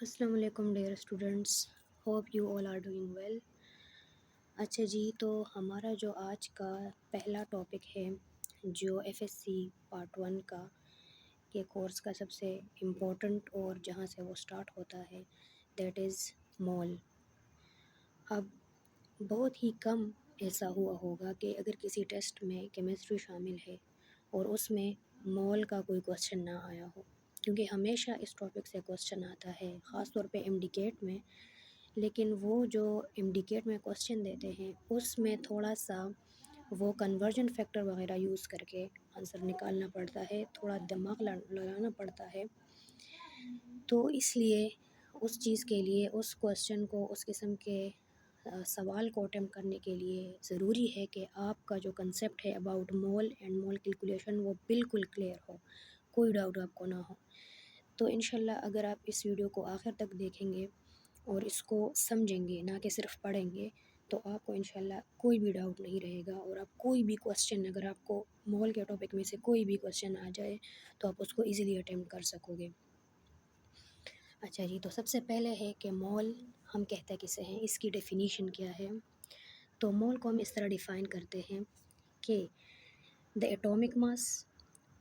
अस्सलाम वालेकुम dear students, hope you all are doing well. अच्छा जी, तो हमारा जो आज का पहला टॉपिक है जो एफएससी पार्ट 1 का के कोर्स का सबसे इम्पोर्टेंट और जहाँ से वो स्टार्ट होता है दैट इज़ मोल। अब बहुत ही कम ऐसा हुआ होगा कि अगर किसी टेस्ट में केमिस्ट्री शामिल है और उसमें मोल का कोई क्वेश्चन ना आया हो, क्योंकि हमेशा इस टॉपिक से क्वेश्चन आता है, ख़ास तौर पे एमडीकेट में। लेकिन वो जो एमडीकेट में क्वेश्चन देते हैं उसमें थोड़ा सा वो कन्वर्जन फैक्टर वगैरह यूज़ करके आंसर निकालना पड़ता है, थोड़ा दिमाग लगाना पड़ता है। तो इसलिए उस चीज़ के लिए उस क्वेश्चन को उस किस्म के सवाल को अटेम्प्ट करने के लिए ज़रूरी है कि आपका जो कंसेप्ट है about mole and mole calculation वो बिल्कुल क्लियर हो, कोई डाउट आपको ना हो। तो इंशाल्लाह अगर आप इस वीडियो को आखिर तक देखेंगे और इसको समझेंगे, ना कि सिर्फ पढ़ेंगे, तो आपको इंशाल्लाह कोई भी डाउट नहीं रहेगा और आप कोई भी क्वेश्चन अगर आपको मोल के टॉपिक में से कोई भी क्वेश्चन आ जाए तो आप उसको इजीली अटेम्प्ट कर सकोगे। अच्छा जी, तो सबसे पहले है कि मोल हम कहते किसे हैं, इसकी डेफिनीशन क्या है। तो मोल को हम इस तरह डिफ़ाइन करते हैं कि the atomic mass,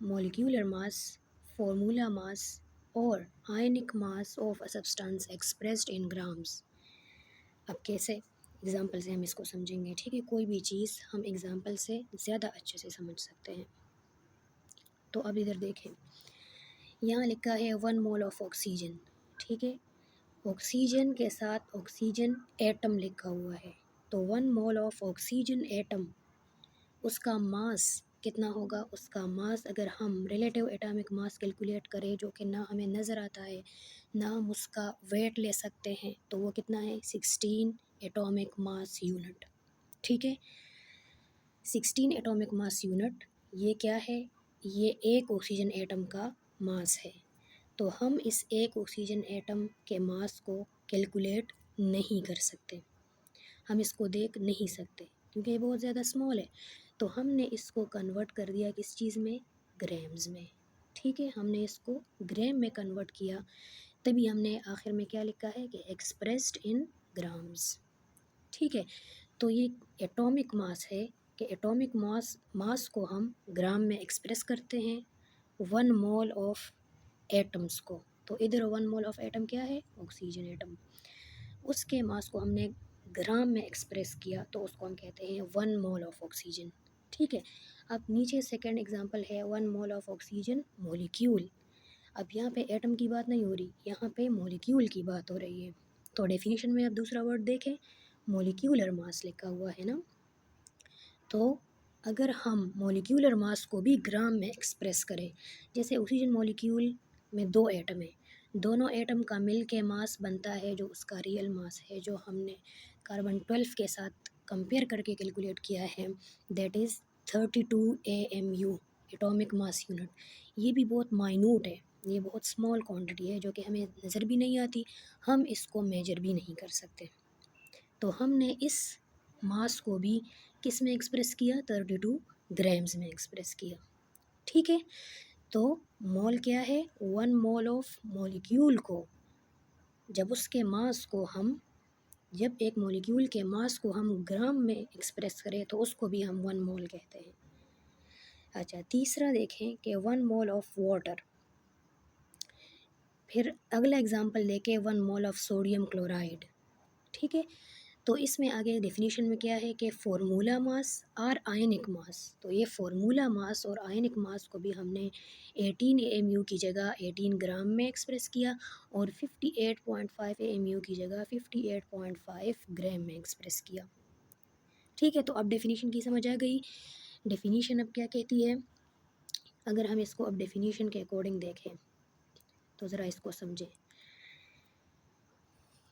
molecular mass, formula mass और ionic mass of a substance expressed in grams. अब कैसे एग्ज़ाम्पल से हम इसको समझेंगे, ठीक है। कोई भी चीज़ हम एग्ज़ाम्पल से ज़्यादा अच्छे से समझ सकते हैं। तो अब इधर देखें, यहाँ लिखा है 1 मोल ऑफ ऑक्सीजन, ठीक है। ऑक्सीजन के साथ ऑक्सीजन एटम लिखा हुआ है, तो 1 मोल ऑफ ऑक्सीजन एटम, उसका मास कितना होगा। उसका मास अगर हम रिलेटिव एटॉमिक मास कैलकुलेट करें, जो कि ना हमें नज़र आता है ना हम उसका वेट ले सकते हैं, तो वो कितना है 16 एटॉमिक मास यूनिट, ठीक है। 16 एटॉमिक मास यूनिट ये क्या है, ये एक ऑक्सीजन एटम का मास है। तो हम इस एक ऑक्सीजन एटम के मास को कैलकुलेट नहीं कर सकते, हम इसको देख नहीं सकते क्योंकि ये बहुत ज़्यादा स्मॉल है। तो हमने इसको कन्वर्ट कर दिया किस चीज़ में, ग्राम्स में, ठीक है। हमने इसको ग्राम में कन्वर्ट किया, तभी हमने आखिर में क्या लिखा है कि एक्सप्रेस्ड इन ग्राम्स, ठीक है। तो ये एटॉमिक मास है कि एटॉमिक मास को हम ग्राम में एक्सप्रेस करते हैं 1 मोल ऑफ एटम्स को। तो इधर 1 मोल ऑफ एटम क्या है, ऑक्सीजन एटम, उसके मास को हमने ग्राम में एक्सप्रेस किया तो उसको हम कहते हैं 1 मोल ऑफ ऑक्सीजन, ठीक है। अब नीचे सेकंड एग्जांपल है 1 मोल ऑफ ऑक्सीजन मॉलिक्यूल। अब यहाँ पे एटम की बात नहीं हो रही, यहाँ पे मॉलिक्यूल की बात हो रही है। तो डेफिनेशन में आप दूसरा वर्ड देखें, मॉलिक्यूलर मास लिखा हुआ है ना। तो अगर हम मॉलिक्यूलर मास को भी ग्राम में एक्सप्रेस करें, जैसे ऑक्सीजन मॉलिक्यूल में 2 एटम है, दोनों एटम का मिल के मास बनता है जो उसका रियल मास है, जो हमने कार्बन 12 के साथ कंपेयर करके कैलकुलेट किया है, that is 32 AMU atomic mass unit. ये भी बहुत माइन्यूट है, ये बहुत स्मॉल क्वांटिटी है जो कि हमें नज़र भी नहीं आती, हम इसको मेजर भी नहीं कर सकते। तो हमने इस मास को भी किस में एक्सप्रेस किया, 32 ग्राम्स में एक्सप्रेस किया, ठीक है। तो मोल क्या है, 1 मोल ऑफ मॉलिक्यूल को जब एक मॉलिक्यूल के मास को हम ग्राम में एक्सप्रेस करें तो उसको भी हम 1 मोल कहते हैं। अच्छा, तीसरा देखें कि 1 मोल ऑफ वाटर। फिर अगला एग्जांपल लेके 1 मोल ऑफ सोडियम क्लोराइड, ठीक है। तो इसमें आगे डेफिनेशन में क्या है कि फार्मूला मास और आयनिक मास। तो ये फार्मूला मास और आयनिक मास को भी हमने 18 AMU की जगह 18 ग्राम में एक्सप्रेस किया और 58.5 AMU की जगह 58.5 ग्राम में एक्सप्रेस किया, ठीक है। तो अब डेफिनेशन की समझ आ गई। डेफिनेशन अब क्या कहती है, अगर हम इसको अब डेफिनेशन के अकॉर्डिंग देखें तो ज़रा इसको समझें।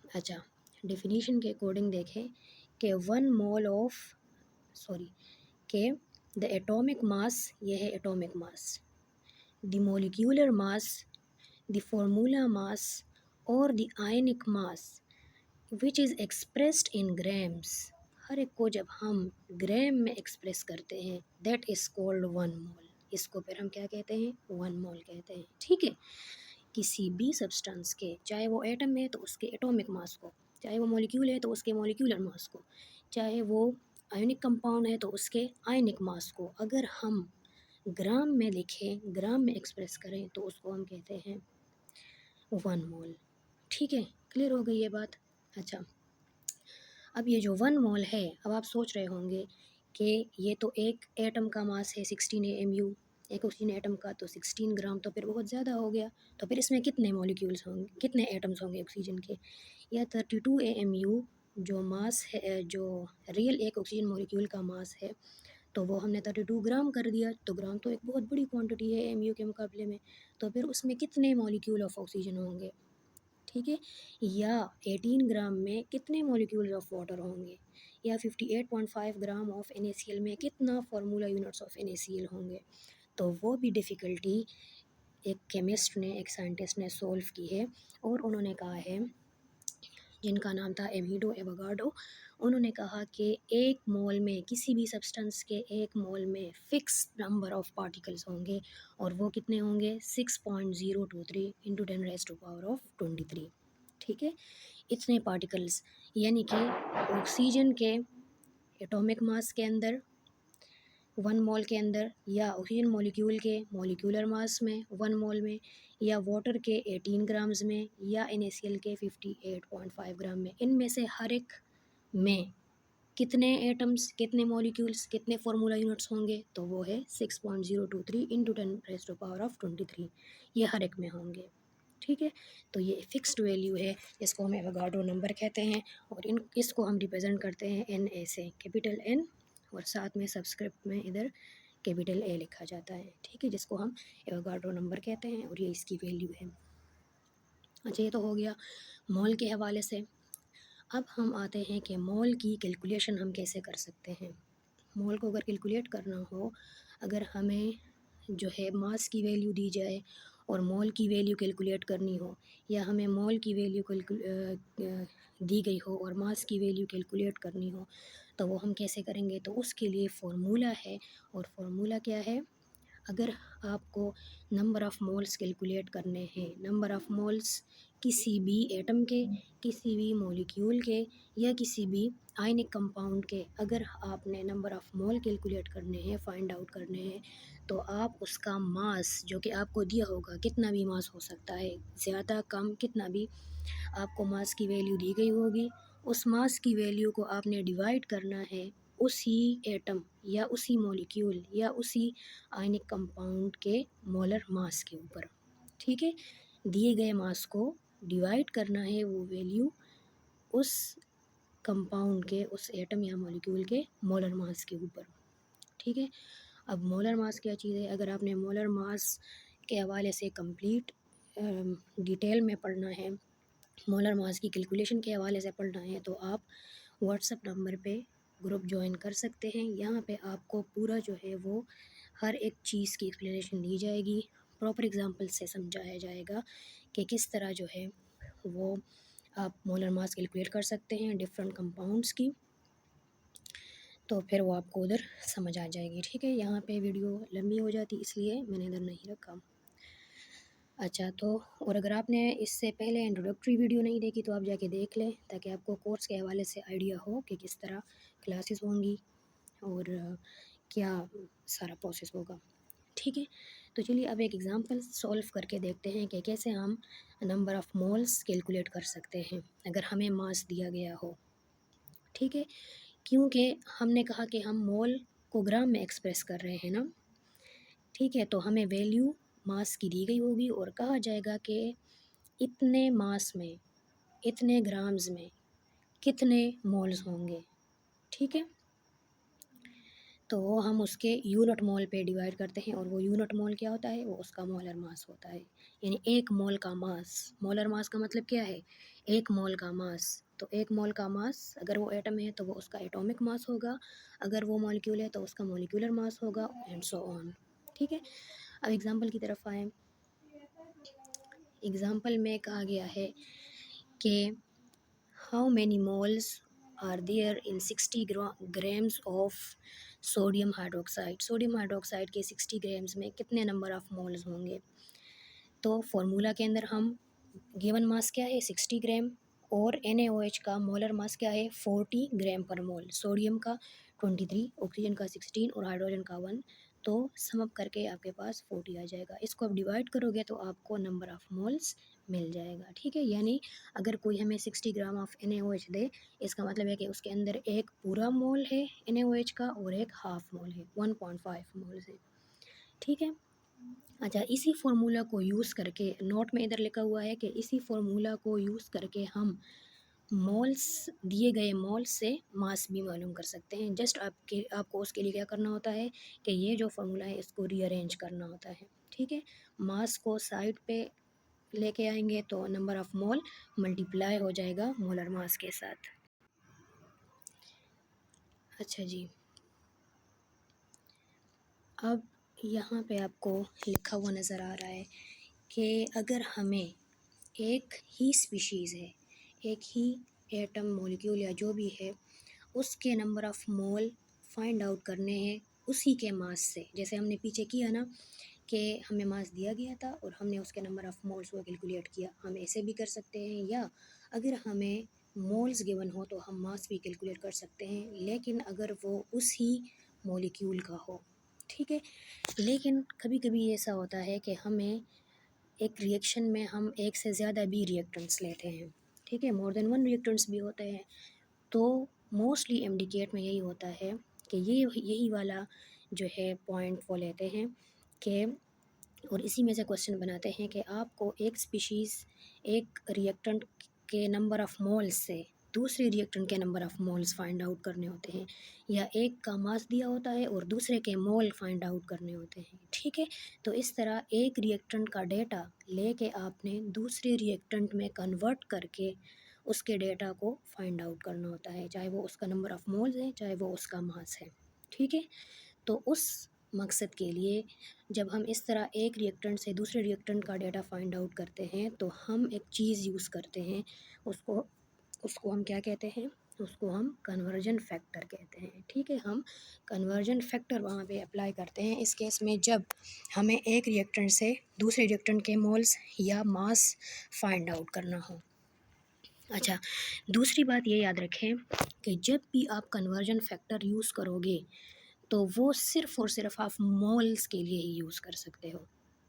अच्छा, डेफिनेशन के अकॉर्डिंग देखें कि 1 मोल ऑफ के द एटॉमिक मास, ये है atomic mass, the molecular mass, the formula mass और the ionic mass which is expressed in grams. हर एक को जब हम ग्राम में एक्सप्रेस करते हैं दैट इज़ कॉल्ड 1 मोल। इसको फिर हम क्या कहते हैं, 1 मोल कहते हैं, ठीक है। किसी भी सब्सटेंस के, चाहे वो एटम है तो उसके एटॉमिक मास को, चाहे वो मॉलिक्यूल है तो उसके मॉलिक्यूलर मास को, चाहे वो आयनिक कंपाउंड है तो उसके आयनिक मास को, अगर हम ग्राम में लिखें, ग्राम में एक्सप्रेस करें तो उसको हम कहते हैं 1 मोल। ठीक है, क्लियर हो गई ये बात। अच्छा, अब ये जो 1 मोल है, अब आप सोच रहे होंगे कि ये तो एक एटम का मास है 16 AMU, एक ऑक्सीजन एटम का तो 16 ग्राम, तो फिर बहुत ज़्यादा हो गया। तो फिर इसमें कितने मॉलिक्यूल्स होंगे, कितने एटम्स होंगे ऑक्सीजन के? या 32 AMU जो मास है, जो रियल एक ऑक्सीजन मॉलिक्यूल का मास है, तो वो हमने 32 ग्राम कर दिया। तो ग्राम तो एक बहुत बड़ी क्वांटिटी है AMU के मुकाबले में। तो फिर उसमें कितने मॉलिक्यूल ऑफ ऑक्सीजन होंगे? ठीक है, या 18 ग्राम में कितने मॉलिक्यूल्स ऑफ वाटर होंगे, या 58.5 ग्राम ऑफ NaCl में कितना फार्मूला यूनिट्स ऑफ NaCl होंगे। तो वो भी डिफ़िकल्टी एक केमिस्ट ने, एक साइंटिस्ट ने सॉल्व की है, और उन्होंने कहा है, जिनका नाम था एमिडो एवोगाड्रो, उन्होंने कहा कि एक मोल में, किसी भी सब्सटेंस के एक मोल में फ़िक्स नंबर ऑफ पार्टिकल्स होंगे, और वो कितने होंगे? 6.023 इंटू 10⁻⁻23। ठीक है, इतने पार्टिकल्स, यानी कि ऑक्सीजन के एटॉमिक मास के अंदर 1 मोल के अंदर, या ऑक्सीजन मॉलिक्यूल के मॉलिक्यूलर मास में 1 मोल में, या वाटर के 18 ग्राम्स में, या NaCl के 58.5 ग्राम में, इनमें से हर एक में कितने एटम्स, कितने मॉलिक्यूल्स, कितने फार्मूला यूनिट्स होंगे? तो वो है 6.023 इंटू 10⁻⁻23, ये हर एक में होंगे। ठीक है, तो ये फिक्स्ड वैल्यू है, इसको हम एवोगाड्रो नंबर कहते हैं, और इसको हम रिप्रेजेंट करते हैं Na से, कैपिटल N, और साथ में सबस्क्रिप्ट में इधर कैपिटल A लिखा जाता है। ठीक है, जिसको हम एवोगाड्रो नंबर कहते हैं, और ये इसकी वैल्यू है। अच्छा, ये तो हो गया मोल के हवाले से। अब हम आते हैं कि मोल की कैलकुलेशन हम कैसे कर सकते हैं। मोल को अगर कैलकुलेट करना हो, अगर हमें जो है मास की वैल्यू दी जाए और मोल की वैल्यू कैलकुलेट करनी हो, या हमें मोल की वैल्यू दी गई हो और मास की वैल्यू कैलकुलेट करनी हो, तो वो हम कैसे करेंगे? तो उसके लिए फ़ॉर्मूला है, और फ़ॉर्मूला क्या है? अगर आपको नंबर ऑफ़ मोल्स कैलकुलेट करने हैं, नंबर ऑफ़ मोल्स किसी भी एटम के, किसी भी मॉलिक्यूल के, या किसी भी आयनिक कंपाउंड के, अगर आपने नंबर ऑफ़ मोल कैलकुलेट करने हैं, फाइंड आउट करने हैं, तो आप उसका मास जो कि आपको दिया होगा, कितना भी मास हो सकता है, ज़्यादा कम, कितना भी आपको मास की वैल्यू दी गई होगी, उस मास की वैल्यू को आपने डिवाइड करना है उसी एटम, या उसी मॉलिक्यूल, या उसी आयनिक कंपाउंड के मोलर मास के ऊपर। ठीक है, दिए गए मास को डिवाइड करना है वो वैल्यू उस कंपाउंड के, उस एटम या मॉलिक्यूल के मोलर मास के ऊपर। ठीक है, अब मोलर मास क्या चीज़ है? अगर आपने मोलर मास के हवाले से कंप्लीट डिटेल में पढ़ना है, मोलर मास की कैलकुलेशन के हवाले से पढ़ना है, तो आप व्हाट्सएप नंबर पे ग्रुप ज्वाइन कर सकते हैं। यहाँ पे आपको पूरा जो है वो हर एक चीज़ की एक्सप्लेनेशन दी जाएगी, प्रॉपर एग्जांपल से समझाया जाएगा कि किस तरह जो है वो आप मोलर मास कैलकुलेट कर सकते हैं डिफरेंट कंपाउंड्स की। तो फिर वो आपको उधर समझ आ जाएगी। ठीक है, यहाँ पे वीडियो लंबी हो जाती इसलिए मैंने इधर नहीं रखा। अच्छा, तो और अगर आपने इससे पहले इंट्रोडक्टरी वीडियो नहीं देखी तो आप जाके देख लें, ताकि आपको कोर्स के हवाले से आइडिया हो कि किस तरह क्लासेस होंगी और क्या सारा प्रोसेस होगा। ठीक है, तो चलिए अब एक एग्ज़ाम्पल सॉल्व करके देखते हैं कि कैसे हम नंबर ऑफ़ मोल्स कैलकुलेट कर सकते हैं अगर हमें मास दिया गया हो। ठीक है, क्योंकि हमने कहा कि हम मोल को ग्राम में एक्सप्रेस कर रहे हैं ना। ठीक है, तो हमें वैल्यू मास की दी गई होगी और कहा जाएगा कि इतने मास में, इतने ग्राम्स में कितने मोल्स होंगे। ठीक है, तो हम उसके यूनिट मोल पे डिवाइड करते हैं, और वो यूनिट मोल क्या होता है? वो उसका मोलर मास होता है। यानी एक मोल का मास, मोलर मास का मतलब क्या है? एक मोल का मास। तो एक मोल का मास अगर वो एटम है तो वो उसका एटॉमिक मास होगा, अगर वो मॉलिक्यूल है तो उसका मॉलिक्यूलर मास होगा, एंड सो ऑन। ठीक है, अब एग्ज़ाम्पल की तरफ आएँ। एग्ज़ाम्पल में कहा गया है कि how many moles are there in 60 grams of sodium hydroxide. Sodium hydroxide के 60 ग्राम्स में कितने नंबर ऑफ़ मोल्स होंगे? तो फार्मूला के अंदर हम गिवन मास क्या है 60 ग्राम और NaOH का मोलर मास क्या है 40 ग्राम पर मोल। सोडियम का 23, ऑक्सीजन का 16 और हाइड्रोजन का 1। तो सम अप करके आपके पास 40 आ जाएगा। इसको आप डिवाइड करोगे तो आपको नंबर ऑफ़ मोल्स मिल जाएगा। ठीक है, यानी अगर कोई हमें 60 ग्राम ऑफ NaOH दे, इसका मतलब है कि उसके अंदर एक पूरा मोल है NaOH का और एक हाफ मोल है, 1.5 मोल्स है। ठीक है। अच्छा, इसी फार्मूला को यूज़ करके नोट में इधर लिखा हुआ है कि इसी फार्मूला को यूज़ करके हम मोल्स, दिए गए मोल्स से मास भी मालूम कर सकते हैं। जस्ट आपको उसके लिए क्या करना होता है कि ये जो फार्मूला है इसको रीअरेंज करना होता है। ठीक है, मास को साइड पे लेके आएंगे तो नंबर ऑफ़ मोल मल्टीप्लाई हो जाएगा मोलर मास के साथ। अच्छा जी, अब यहाँ पे आपको लिखा हुआ नज़र आ रहा है कि अगर हमें एक ही स्पीशीज़ है, एक ही एटम मॉलिक्यूल या जो भी है, उसके number of mole find out करने हैं उसी के मास से। जैसे हमने पीछे किया ना कि हमें मास दिया गया था और हमने उसके नंबर ऑफ़ मोल्स को कैलकुलेट किया। हम ऐसे भी कर सकते हैं, या अगर हमें मोल्स गिवन हो तो हम मास भी कैलकुलेट कर सकते हैं, लेकिन अगर वो उसी मॉलिक्यूल का हो। ठीक है, लेकिन कभी कभी ऐसा होता है कि हमें एक रिएक्शन में हम एक से ज़्यादा भी रिएक्टेंट्स लेते हैं। ठीक है, मोर देन वन रिएक्टेंट्स भी होते हैं। तो मोस्टली एमडीकेट में यही होता है कि ये यही वाला जो है पॉइंट वो लेते हैं कि, और इसी में से क्वेश्चन बनाते हैं कि आपको एक स्पीशीज़, एक रिएक्टेंट के नंबर ऑफ़ मोल्स से दूसरे रिएक्टेंट के number of moles find out करने होते हैं, या एक का मास दिया होता है और दूसरे के मोल फाइंड आउट करने होते हैं। ठीक है, तो इस तरह एक रिएक्टेंट का डेटा लेके आपने दूसरे रिएक्टेंट में कन्वर्ट करके उसके डेटा को फाइंड आउट करना होता है, चाहे वो उसका नंबर ऑफ़ मोल्स है, चाहे वो उसका मास है। ठीक है, तो उस मकसद के लिए जब हम इस तरह एक रिएक्टेंट से दूसरे रिएक्टेंट का डेटा फाइंड आउट करते हैं तो हम एक चीज़ यूज़ करते हैं, उसको उसको हम क्या कहते हैं, उसको हम कन्वर्जन फैक्टर कहते हैं। ठीक है, हम कन्वर्जन फैक्टर वहाँ पे अप्लाई करते हैं इस केस में जब हमें एक रिएक्टेंट से दूसरे रिएक्टेंट के मोल्स या मास फाइंड आउट करना हो। अच्छा, दूसरी बात ये याद रखें कि जब भी आप कन्वर्जन फैक्टर यूज़ करोगे तो वो सिर्फ़ और सिर्फ आप मोल्स के लिए ही यूज़ कर सकते हो।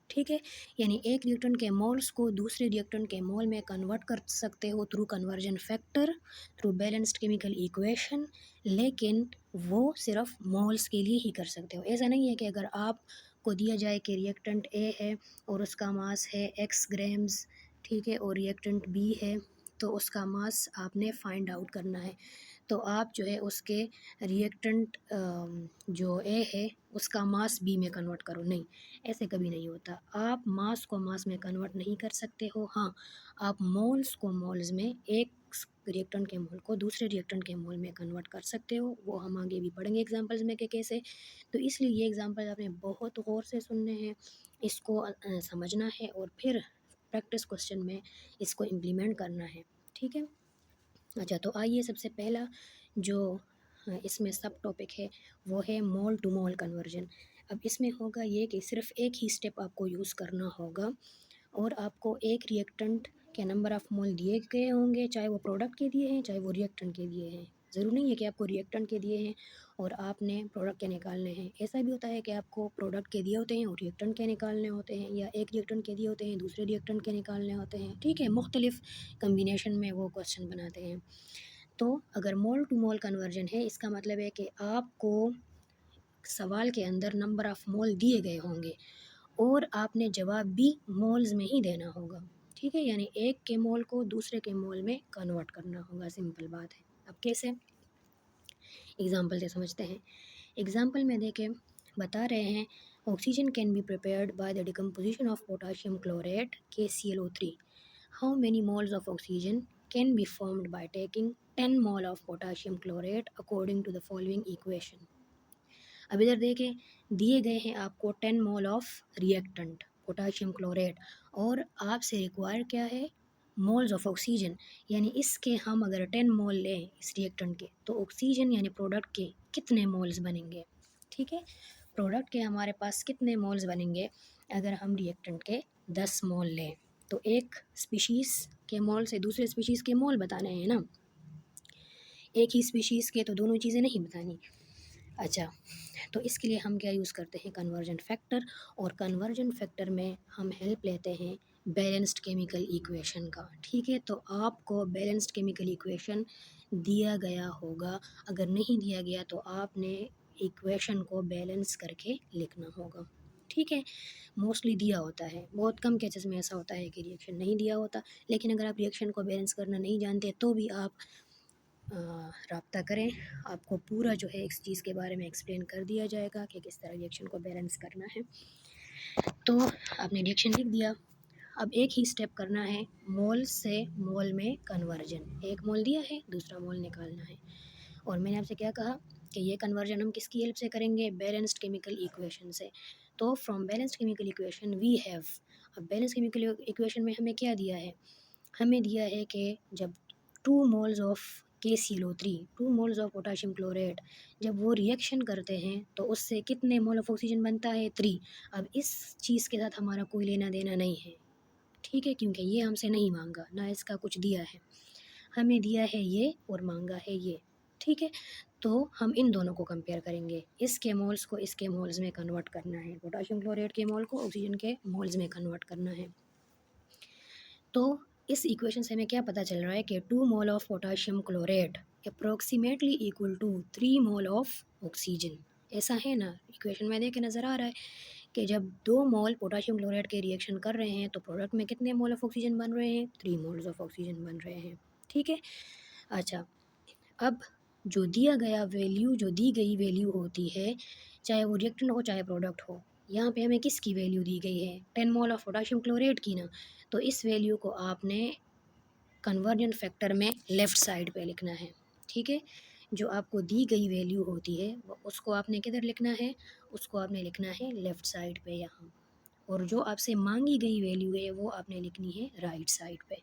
ठीक है, यानी एक रिएक्टेंट के मोल्स को दूसरे रिएक्टेंट के मोल में कन्वर्ट कर सकते हो through conversion factor, through balanced chemical equation, लेकिन वो सिर्फ मोल्स के लिए ही कर सकते हो। ऐसा नहीं है कि अगर आपको दिया जाए कि रिएक्टेंट ए है और उसका मास है x ग्राम्स, ठीक है, और रिएक्टेंट बी है तो उसका मास आपने फाइंड आउट करना है, तो आप जो है उसके रिएक्टेंट जो ए है उसका मास बी में कन्वर्ट करो। नहीं, ऐसे कभी नहीं होता। आप मास को मास में कन्वर्ट नहीं कर सकते हो। हाँ, आप मोल्स को मोल्स में, एक रिएक्टेंट के मोल को दूसरे रिएक्टेंट के मोल में कन्वर्ट कर सकते हो। वो हम आगे भी पढ़ेंगे एग्जांपल्स में कि कैसे। तो इसलिए ये एग्जांपल आपने बहुत गौर से सुनने हैं, इसको समझना है और फिर प्रैक्टिस क्वेश्चन में इसको इम्प्लीमेंट करना है। ठीक है, अच्छा, तो आइए सबसे पहला जो इसमें सब टॉपिक है वो है मोल टू मोल कन्वर्जन। अब इसमें होगा ये कि सिर्फ एक ही स्टेप आपको यूज़ करना होगा और आपको एक रिएक्टेंट के नंबर ऑफ़ मोल दिए गए होंगे, चाहे वो प्रोडक्ट के दिए हैं, चाहे वो रिएक्टेंट के दिए हैं। ज़रूरी नहीं है कि आपको रिएक्टेंट के दिए हैं और आपने प्रोडक्ट के निकालने हैं। ऐसा भी होता है कि आपको प्रोडक्ट के दिए होते हैं और रिएक्टेंट के निकालने होते हैं, या एक रिएक्टेंट के दिए होते हैं, दूसरे रिएक्टेंट के निकालने होते हैं। ठीक है, मुख्तलिफ़ कम्बिनेशन में वो क्वेश्चन बनाते हैं। तो अगर मोल टू मोल कन्वर्जन है, इसका मतलब है कि आपको सवाल के अंदर नंबर ऑफ़ मोल दिए गए होंगे और आपने जवाब भी मोल्स में ही देना होगा। ठीक है, यानी एक के मोल को दूसरे के मोल में कन्वर्ट करना होगा, सिंपल बात है। अब कैसे, एग्जाम्पल से समझते हैं। एग्जाम्पल में देखें, बता रहे हैं oxygen can be prepared by the decomposition of potassium chlorate KClO3। How many moles of oxygen can be formed by taking 10 mole of potassium chlorate according to the following equation. अब इधर देखें, दिए गए हैं आपको 10 mole of reactant potassium chlorate और आपसे require क्या है, मोल्स ऑफ ऑक्सीजन। यानी इसके हम अगर 10 मोल लें इस रिएक्टेंट के तो ऑक्सीजन यानी प्रोडक्ट के कितने मोल्स बनेंगे। ठीक है, प्रोडक्ट के हमारे पास कितने मोल्स बनेंगे अगर हम रिएक्टेंट के 10 मोल लें, तो एक स्पीशीज़ के मोल से दूसरे स्पीशीज़ के मोल बताने हैं ना, एक ही स्पीशीज़ के तो दोनों चीज़ें नहीं बतानी। अच्छा, तो इसके लिए हम क्या यूज़ करते हैं, कन्वर्जन फैक्टर। और कन्वर्जन फैक्टर में हम हेल्प लेते हैं बैलेंस्ड केमिकल इक्वेशन का। ठीक है, तो आपको बैलेंस्ड केमिकल इक्वेशन दिया गया होगा, अगर नहीं दिया गया तो आपने इक्वेशन को बैलेंस करके लिखना होगा। ठीक है, मोस्टली दिया होता है, बहुत कम केसेस में ऐसा होता है कि रिएक्शन नहीं दिया होता, लेकिन अगर आप रिएक्शन को बैलेंस करना नहीं जानते तो भी आप रब्ता करें, आपको पूरा जो है इस चीज़ के बारे में एक्सप्लेन कर दिया जाएगा कि किस तरह रिएक्शन को बैलेंस करना है। तो आपने रिएक्शन लिख दिया, अब एक ही स्टेप करना है, मोल से मोल में कन्वर्जन। एक मोल दिया है, दूसरा मोल निकालना है। और मैंने आपसे क्या कहा कि ये कन्वर्जन हम किसकी हेल्प से करेंगे, बैलेंस्ड केमिकल इक्वेशन से। तो from balanced chemical equation we have, अब बैलेंस्ड केमिकल इक्वेशन में हमें क्या दिया है, हमें दिया है कि जब 2 moles of KClO3, 2 moles of potassium chlorate जब वो रिएक्शन करते हैं तो उससे कितने मोल ऑफ ऑक्सीजन बनता है, 3। अब इस चीज़ के साथ हमारा कोई लेना देना नहीं है, ठीक है, क्योंकि ये हमसे नहीं मांगा, ना इसका कुछ दिया है, हमें दिया है ये और मांगा है ये। ठीक है, तो हम इन दोनों को कंपेयर करेंगे, इसके मोल्स को इसके मोल्स में कन्वर्ट करना है, पोटाशियम क्लोरेट के मोल को ऑक्सीजन के मोल्स में कन्वर्ट करना है। तो इस इक्वेशन से हमें क्या पता चल रहा है कि 2 mole of potassium chlorate approximately equal to 3 mole of oxygen. ऐसा है ना, इक्वेशन में देख के नज़र आ रहा है कि जब 2 मोल पोटाशियम क्लोरेट के रिएक्शन कर रहे हैं तो प्रोडक्ट में कितने मोल ऑफ ऑक्सीजन बन रहे हैं, 3 मोल्स ऑफ ऑक्सीजन बन रहे हैं। ठीक है, अच्छा, अब जो दिया गया वैल्यू, जो दी गई वैल्यू होती है, चाहे वो रिएक्टेंट हो चाहे प्रोडक्ट हो, यहाँ पे हमें किसकी वैल्यू दी गई है, 10 मोल ऑफ पोटाशियम क्लोरेट की ना, तो इस वैल्यू को आपने कन्वर्जन फैक्टर में लेफ़्ट साइड पे लिखना है। ठीक है, जो आपको दी गई वैल्यू होती है वो उसको आपने किधर लिखना है, उसको आपने लिखना है लेफ़्ट साइड पे यहाँ, और जो आपसे मांगी गई वैल्यू है वो आपने लिखनी है राइट साइड पे।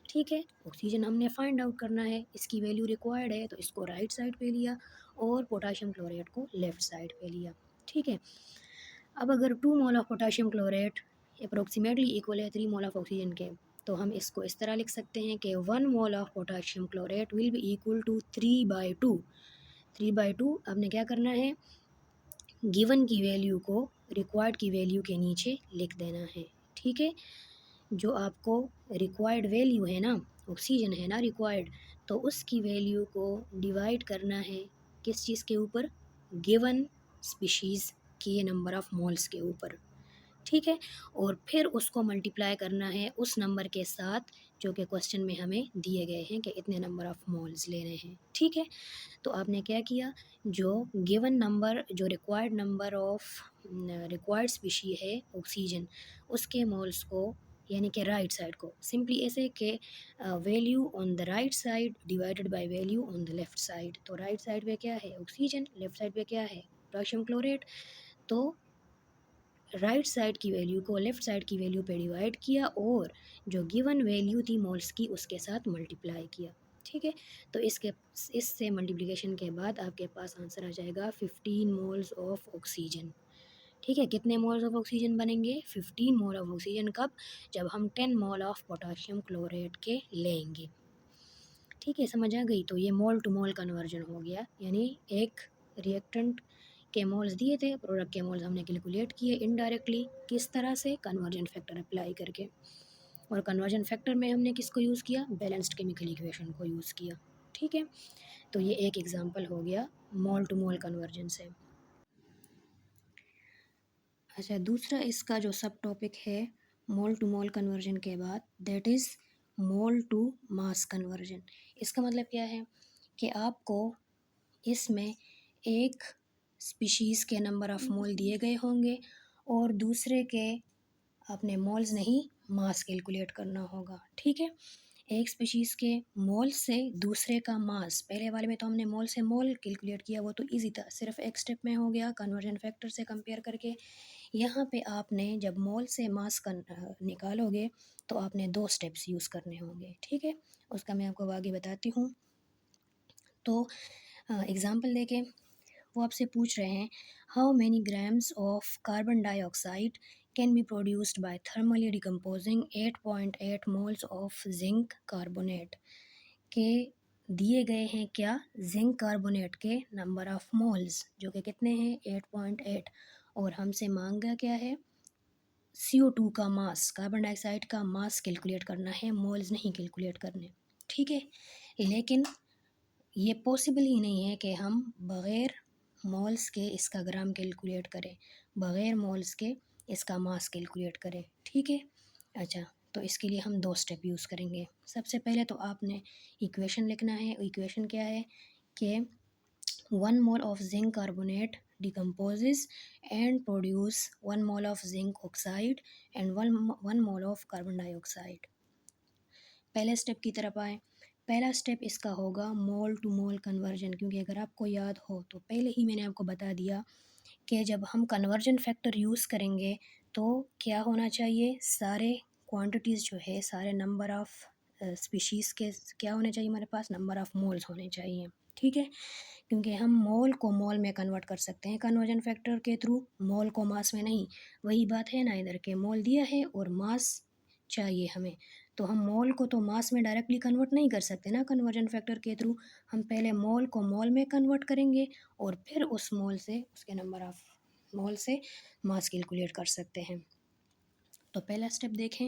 ठीक है, ऑक्सीजन हमने फाइंड आउट करना है, इसकी वैल्यू रिक्वायर्ड है तो इसको राइट साइड पे लिया और पोटाशियम क्लोरेट को लेफ़्ट साइड पे लिया। ठीक है, अब अगर 2 mole of potassium chlorate approximately equal है 3 मोल ऑफ ऑक्सीजन के, तो हम इसको इस तरह लिख सकते हैं कि 1 mole of potassium chlorate will be equal to 3/2। 3/2 आपने क्या करना है, गिवन की वैल्यू को रिक्वायर्ड की वैल्यू के नीचे लिख देना है। ठीक है, जो आपको रिक्वायर्ड वैल्यू है ना, ऑक्सीजन है ना रिक्वायर्ड, तो उसकी वैल्यू को डिवाइड करना है किस चीज़ के ऊपर, गिवन स्पीशीज़ के नंबर ऑफ़ मोल्स के ऊपर। ठीक है, और फिर उसको मल्टीप्लाई करना है उस नंबर के साथ जो कि क्वेश्चन में हमें दिए गए हैं कि इतने नंबर ऑफ़ मोल्स लेने हैं। ठीक है, तो आपने क्या किया, जो गिवन नंबर, जो required number of required species है ऑक्सीजन, उसके मोल्स को, यानी कि राइट साइड को सिंपली ऐसे कि value on the right side divided by value on the left side. तो राइट साइड पे क्या है, ऑक्सीजन, लेफ़्ट साइड पे क्या है, पोटेशियम क्लोरेट। तो राइट साइड की वैल्यू को लेफ़्ट साइड की वैल्यू पे डिवाइड किया और जो गिवन वैल्यू थी मोल्स की उसके साथ मल्टीप्लाई किया। ठीक है, तो इससे मल्टीप्लिकेशन के बाद आपके पास आंसर आ जाएगा 15 मोल्स ऑफ ऑक्सीजन। ठीक है, कितने मोल्स ऑफ ऑक्सीजन बनेंगे, 15 मोल ऑफ ऑक्सीजन। कब, जब हम 10 मोल ऑफ पोटाशियम क्लोरेट के लेंगे। ठीक है, समझ आ गई, तो ये मोल टू मोल कन्वर्जन हो गया, यानी एक रिएक्टेंट के मोल्स दिए थे, प्रोडक्ट के मोल्स हमने कैलकुलेट किए इनडायरेक्टली, किस तरह से, कन्वर्जन फैक्टर अप्लाई करके। और कन्वर्जन फैक्टर में हमने किसको यूज़ किया, बैलेंस्ड केमिकल इक्वेशन को यूज़ किया। ठीक है, तो ये एक एग्जांपल हो गया मोल टू मोल कन्वर्जन से। अच्छा, दूसरा इसका जो सब टॉपिक है मोल टू मोल कन्वर्जन के बाद, that is mole to mass conversion. इसका मतलब क्या है कि आपको इसमें एक स्पीशीज़ के नंबर ऑफ़ मोल दिए गए होंगे और दूसरे के आपने मोल्स नहीं, मास कैलकुलेट करना होगा। ठीक है, एक स्पीशीज़ के मोल से दूसरे का मास, पहले वाले में तो हमने मोल से मोल कैलकुलेट किया, वो तो इजी था, सिर्फ एक स्टेप में हो गया कन्वर्जन फैक्टर से कंपेयर करके। यहाँ पे आपने जब मोल से मास निकालोगे तो आपने 2 स्टेप्स यूज़ करने होंगे। ठीक है, उसका मैं आपको आगे बताती हूँ। तो एग्ज़ाम्पल देखें, वो आपसे पूछ रहे हैं how many grams of carbon dioxide can be produced by thermally decomposing 8.8 moles of zinc carbonate के दिए गए हैं क्या, जिंक कार्बोनेट के नंबर ऑफ मोल्स जो कि कितने हैं 8.8, और हमसे मांगा क्या है CO2 का मास, कार्बन डाइऑक्साइड का मास कैलकुलेट करना है, मोल्स नहीं कैलकुलेट करने। ठीक है, लेकिन ये पॉसिबल ही नहीं है कि हम बग़ैर मोल्स के इसका ग्राम कैलकुलेट करें, बग़ैर मोल्स के इसका मास कैलकुलेट करें। ठीक है, अच्छा, तो इसके लिए हम 2 स्टेप यूज़ करेंगे। सबसे पहले तो आपने इक्वेशन लिखना है। इक्वेशन क्या है कि 1 mole of zinc carbonate decomposes and produce 1 mole of zinc oxide and 1 mole of carbon dioxide. पहले स्टेप की तरफ आए। पहला स्टेप इसका होगा मोल टू मोल कन्वर्जन, क्योंकि अगर आपको याद हो तो पहले ही मैंने आपको बता दिया कि जब हम कन्वर्जन फैक्टर यूज़ करेंगे तो क्या होना चाहिए, सारे क्वांटिटीज़ जो है, सारे नंबर ऑफ़ स्पीशीज़ के क्या होने चाहिए हमारे पास, नंबर ऑफ़ मोल्स होने चाहिए। ठीक है, क्योंकि हम मोल को मोल में कन्वर्ट कर सकते हैं कन्वर्जन फैक्टर के थ्रू, मोल को मास में नहीं। वही बात है ना, इधर के मोल दिया है और मास चाहिए हमें, तो हम मोल को तो मास में डायरेक्टली कन्वर्ट नहीं कर सकते ना कन्वर्जन फैक्टर के थ्रू। हम पहले मोल को मोल में कन्वर्ट करेंगे और फिर उस मोल से, उसके नंबर ऑफ़ मोल से मास कैलकुलेट कर सकते हैं। तो पहला स्टेप देखें।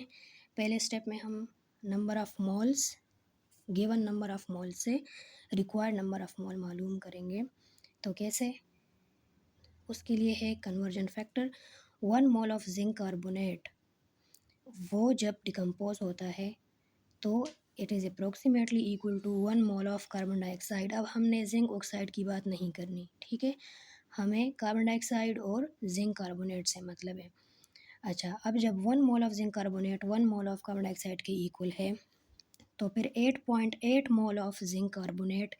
पहले स्टेप में हम number of moles, given number of mole से रिक्वायर्ड नंबर ऑफ़ मोल मालूम करेंगे। तो कैसे, उसके लिए है conversion factor. 1 mole of zinc carbonate, वो जब डिकम्पोज होता है तो it is approximately equal to 1 mole of carbon dioxide. अब हमने जिंक ऑक्साइड की बात नहीं करनी, ठीक है, हमें कार्बन डाइऑक्साइड और जिंक कार्बोनेट से मतलब है। अच्छा, अब जब 1 mole of zinc carbonate 1 mole of carbon dioxide के इक्वल है, तो फिर 8.8 मोल ऑफ़ जिंक कार्बोनेट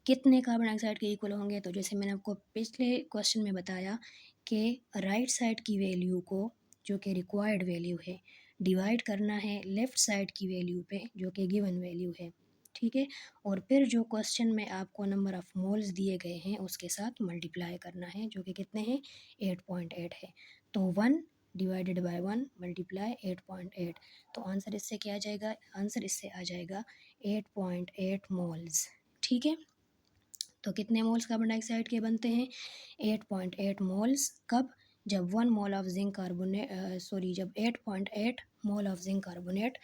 कितने कार्बन डाइऑक्साइड के इक्वल होंगे। तो जैसे मैंने आपको पिछले क्वेश्चन में बताया कि राइट साइड की वैल्यू को, जो कि रिक्वायर्ड वैल्यू है, डिवाइड करना है लेफ़्ट साइड की वैल्यू पे जो कि गिवन वैल्यू है। ठीक है, और फिर जो क्वेश्चन में आपको नंबर ऑफ़ मोल्स दिए गए हैं उसके साथ मल्टीप्लाई करना है, जो कि कितने हैं 8.8 है। तो 1 डिवाइडेड बाय 1 मल्टीप्लाई 8.8, तो आंसर इससे क्या आ जाएगा, आंसर इससे आ जाएगा 8.8 मोल्स। ठीक है, तो कितने मोल्स कार्बन डाइऑक्साइड के बनते हैं 8.8 मोल्स। कब, जब 1 मोल ऑफ जिंक कार्बोनेट जब 8.8 मोल ऑफ जिंक कार्बोनेट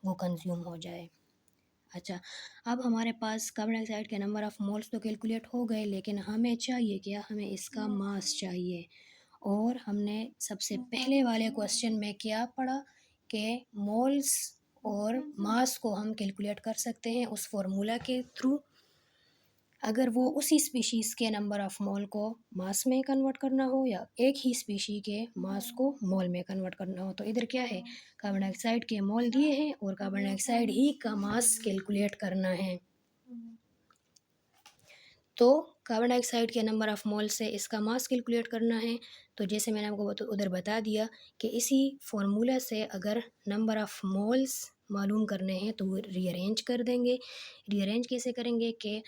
वो कंज्यूम हो जाए। अच्छा, अब हमारे पास कार्बन डाइऑक्साइड के नंबर ऑफ़ मोल्स तो कैलकुलेट हो गए, लेकिन हमें चाहिए क्या, हमें इसका मास चाहिए। और हमने सबसे पहले वाले क्वेश्चन में क्या पढ़ा कि मोल्स और मास को हम कैलकुलेट कर सकते हैं उस फॉर्मूला के थ्रू, अगर वो उसी स्पीशीज़ के नंबर ऑफ़ मोल को मास में कन्वर्ट करना हो या एक ही स्पीशी के मास को मोल में कन्वर्ट करना हो। तो इधर क्या है, कार्बन डाइऑक्साइड के मोल दिए हैं और कार्बन डाइऑक्साइड ही का मास कैलकुलेट करना है। तो कार्बन डाइऑक्साइड के नंबर ऑफ़ मोल से इसका मास कैलकुलेट करना है। तो जैसे मैंने आपको उधर बता दिया कि इसी फार्मूला से अगर नंबर ऑफ़ मोल्स मालूम करने हैं तो रीअरेंज कर देंगे। रीअरेंज कैसे करेंगे कि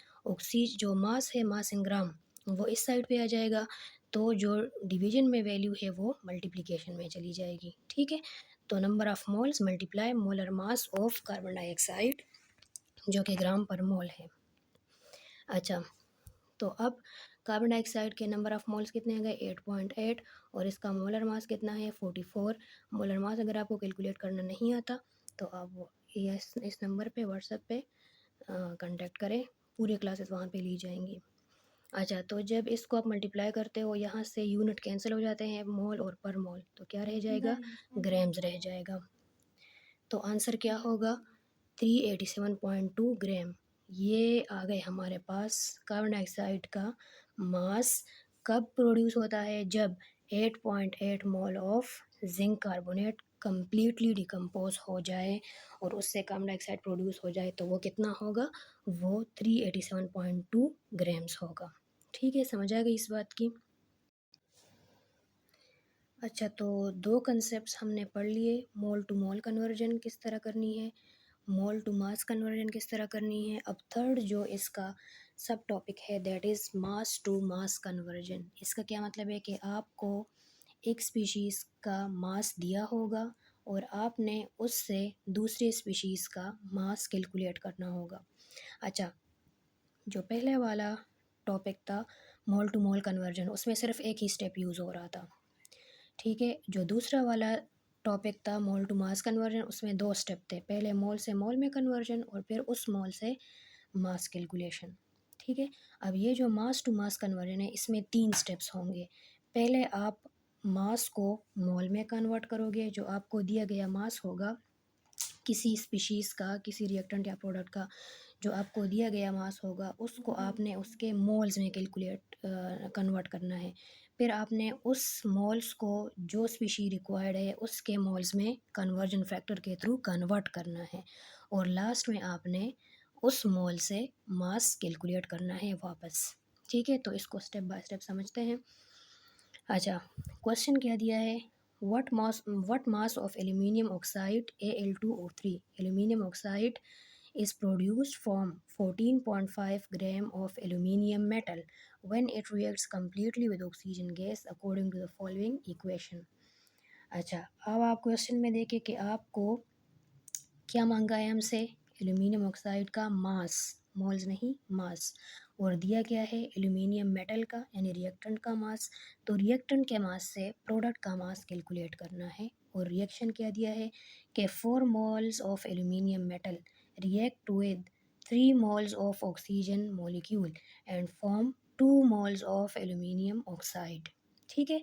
जो मास है, मास इन ग्राम, वो इस साइड पे आ जाएगा, तो जो डिवीजन में वैल्यू है वो मल्टीप्लिकेशन में चली जाएगी। ठीक है, तो number of moles multiply molar mass of carbon dioxide जो कि ग्राम पर मोल है। अच्छा, तो अब कार्बन डाइऑक्साइड के नंबर ऑफ़ मोल्स कितने आ गए 8.8 और इसका मोलर मास कितना है 44। मोलर मास अगर आपको कैलकुलेट करना नहीं आता तो आप वो इस नंबर पे व्हाट्सएप पे कांटेक्ट करें, पूरी क्लासेस वहाँ पे ली जाएंगी। अच्छा, तो जब इसको आप मल्टीप्लाई करते हो यहाँ से यूनिट कैंसिल हो जाते हैं, मोल और पर मोल, तो क्या रह जाएगा, ग्राम्स रह जाएगा। तो आंसर क्या होगा 387.2 ग्राम। ये आ गए हमारे पास कार्बन डाइऑक्साइड का मास। कब प्रोड्यूस होता है, जब 8.8 mole of zinc carbonate completely decompose हो जाए और उससे कार्बन डाइऑक्साइड प्रोड्यूस हो जाए, तो वो कितना होगा, वो 387.2 ग्राम्स होगा। ठीक है, समझ आ गई इस बात की। अच्छा, तो 2 कंसेप्ट्स हमने पढ़ लिए, मोल टू मोल कन्वर्जन किस तरह करनी है, मोल टू मास कन्वर्जन किस तरह करनी है। अब थर्ड जो इसका सब टॉपिक है that is mass to mass conversion. इसका क्या मतलब है कि आपको एक स्पीशीज़ का मास दिया होगा और आपने उससे दूसरे स्पीशीज़ का मास कैलकुलेट करना होगा। अच्छा, जो पहले वाला टॉपिक था मोल टू मोल कन्वर्जन, उसमें सिर्फ एक ही स्टेप यूज़ हो रहा था, ठीक है। जो दूसरा वाला टॉपिक था मोल टू मास कन्वर्जन, उसमें 2 स्टेप थे, पहले मोल से मोल में कन्वर्जन और फिर उस मोल से मास कैलकुलेशन, ठीक है। अब ये जो मास टू मास कन्वर्जन है, इसमें 3 स्टेप्स होंगे। पहले आप मास को मोल में कन्वर्ट करोगे, जो आपको दिया गया मास होगा किसी स्पीशीज़ का, किसी रिएक्टेंट या प्रोडक्ट का जो आपको दिया गया मास होगा, उसको आपने उसके मोल्स में कैलकुलेट कन्वर्ट करना है। फिर आपने उस मोल्स को जो स्पीशी रिक्वायर्ड है उसके मोल्स में कन्वर्जन फैक्टर के थ्रू कन्वर्ट करना है और लास्ट में आपने उस मोल से मास कैलकुलेट करना है वापस, ठीक है। तो इसको स्टेप बाय स्टेप समझते हैं। अच्छा, क्वेश्चन क्या दिया है, what mass of aluminium oxide Al2O3 aluminium oxide is produced from 14.5 gram of aluminium metal when it reacts completely with oxygen gas according to the following equation। अच्छा, अब आप question में देखें कि आपको क्या मांगा है हमसे, एल्यूमिनियम ऑक्साइड का मास, मोल्स नहीं मास, और दिया गया है एल्यूमिनियम मेटल का यानी रिएक्टेंट का मास। तो रिएक्टेंट के मास से प्रोडक्ट का मास कैलकुलेट करना है और रिएक्शन क्या दिया है कि 4 moles of aluminium metal react with 3 moles of oxygen molecule and form 2 moles of aluminium oxide, ठीक है।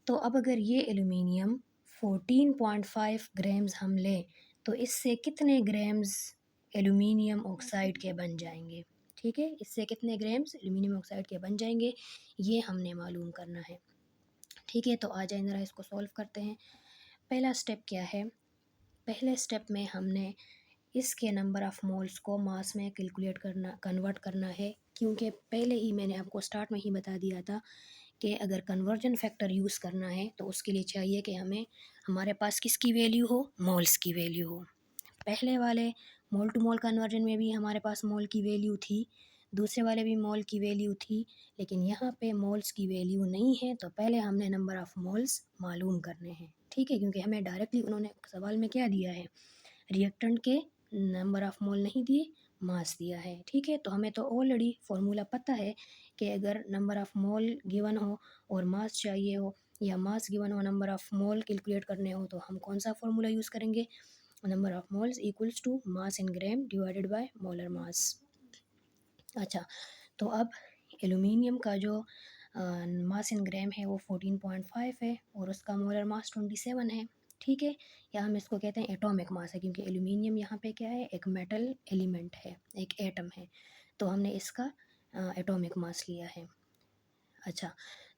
तो अब अगर ये एल्यूमिनियम 14.5 ग्राम्स हम लें तो इससे कितने ग्राम्स एल्यूमिनियम ऑक्साइड के बन जाएंगे, ठीक है। इससे कितने ग्राम्स एल्यूमिनियम ऑक्साइड के बन जाएंगे ये हमने मालूम करना है, ठीक है। तो आ जाए ज़रा इसको सॉल्व करते हैं। पहला स्टेप क्या है, पहले स्टेप में हमने इसके नंबर ऑफ़ मोल्स को मास में कैलकुलेट करना, कन्वर्ट करना है, क्योंकि पहले ही मैंने आपको स्टार्ट में ही बता दिया था कि अगर कन्वर्जन फैक्टर यूज़ करना है तो उसके लिए चाहिए कि हमें हमारे पास किसकी वैल्यू हो, मोल्स की वैल्यू हो। पहले वाले मोल टू मोल कन्वर्जन में भी हमारे पास मोल की वैल्यू थी, दूसरे वाले भी मोल की वैल्यू थी, लेकिन यहाँ पे मोल्स की वैल्यू नहीं है। तो पहले हमने नंबर ऑफ़ मोल्स मालूम करने हैं, ठीक है, क्योंकि हमें डायरेक्टली उन्होंने सवाल में क्या दिया है, रिएक्टेंट के नंबर ऑफ़ मोल नहीं दिए, मास दिया है, ठीक है। तो हमें तो ऑलरेडी फार्मूला पता है कि अगर नंबर ऑफ़ मोल गिवन हो और मास चाहिए हो, या मास गिवन हो नंबर ऑफ़ मोल कैलकुलेट करने हो, तो हम कौन सा फार्मूला यूज़ करेंगे, number of moles equals to mass in gram divided by molar mass. अच्छा, तो अब एल्यूमिनियम का जो मास इन ग्राम है वो 14.5 है और उसका मोलर मास 27 है, ठीक है। या हम इसको कहते हैं एटॉमिक मास है, क्योंकि एल्यूमिनियम यहाँ पे क्या है, एक मेटल एलिमेंट है, एक एटम है, तो हमने इसका एटॉमिक मास लिया है। अच्छा,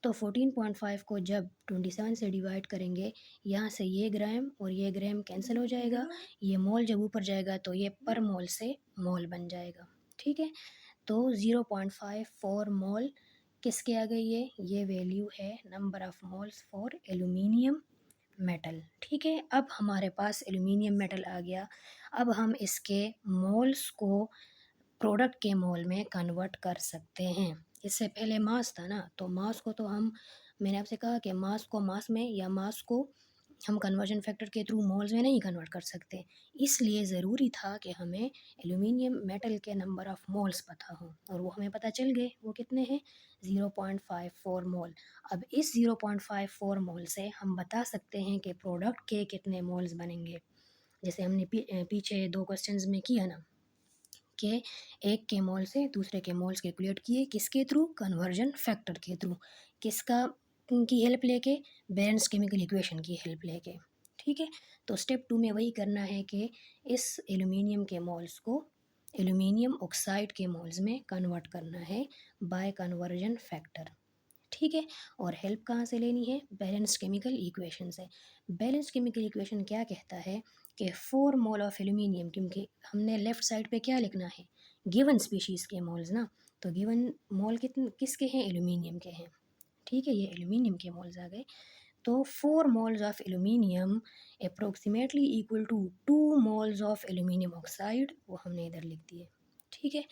तो 14.5 को जब 27 से डिवाइड करेंगे, यहाँ से ये ग्राम और ये ग्राम कैंसिल हो जाएगा, ये मोल जब ऊपर जाएगा तो ये पर मोल से मोल बन जाएगा, ठीक है। तो 0.54 मोल किसके आ गई है, ये वैल्यू है number of moles for aluminium metal, ठीक है। अब हमारे पास एल्यूमिनियम मेटल आ गया, अब हम इसके मोल्स को प्रोडक्ट के मोल में कन्वर्ट कर सकते हैं। इससे पहले मास था ना, तो मास को तो हम, मैंने आपसे कहा कि मास को मास में या मास को हम कन्वर्जन फैक्टर के थ्रू मोल्स में नहीं कन्वर्ट कर सकते, इसलिए ज़रूरी था कि हमें एल्यूमिनियम मेटल के नंबर ऑफ़ मोल्स पता हो, और वो हमें पता चल गए, वो कितने हैं, 0.54 मोल। अब इस 0.54 मोल से हम बता सकते हैं कि प्रोडक्ट के कितने मोल्स बनेंगे, जैसे हमने पीछे 2 क्वेश्चंस में किया ना, कि एक के मोल से दूसरे के मोल्स कैलकुलेट किए, किसके थ्रू, कन्वर्जन फैक्टर के थ्रू, किसका की हेल्प लेके, बैलेंस केमिकल इक्वेशन की हेल्प लेके, ठीक है। तो स्टेप 2 में वही करना है कि इस एल्यूमिनियम के मोल्स को एल्यूमिनियम ऑक्साइड के मोल्स में कन्वर्ट करना है बाय कन्वर्जन फैक्टर, ठीक है। और हेल्प कहाँ से लेनी है, बैलेंस केमिकल इक्वेशन से। बैलेंस केमिकल इक्वेशन क्या कहता है कि 4 मोल ऑफ एल्यूमिनियम, क्योंकि हमने लेफ़्ट साइड पे क्या लिखना है, गिवन स्पीशीज़ के मोल्स ना, तो गिवन मोल कितने किसके हैं, एल्यूमिनियम के हैं, ठीक है, ये एल्यूमिनियम के मोल्स आ गए। तो 4 moles of aluminium approximately equal to 2 moles of aluminium oxide, वो हमने इधर लिख दिए, ठीक है।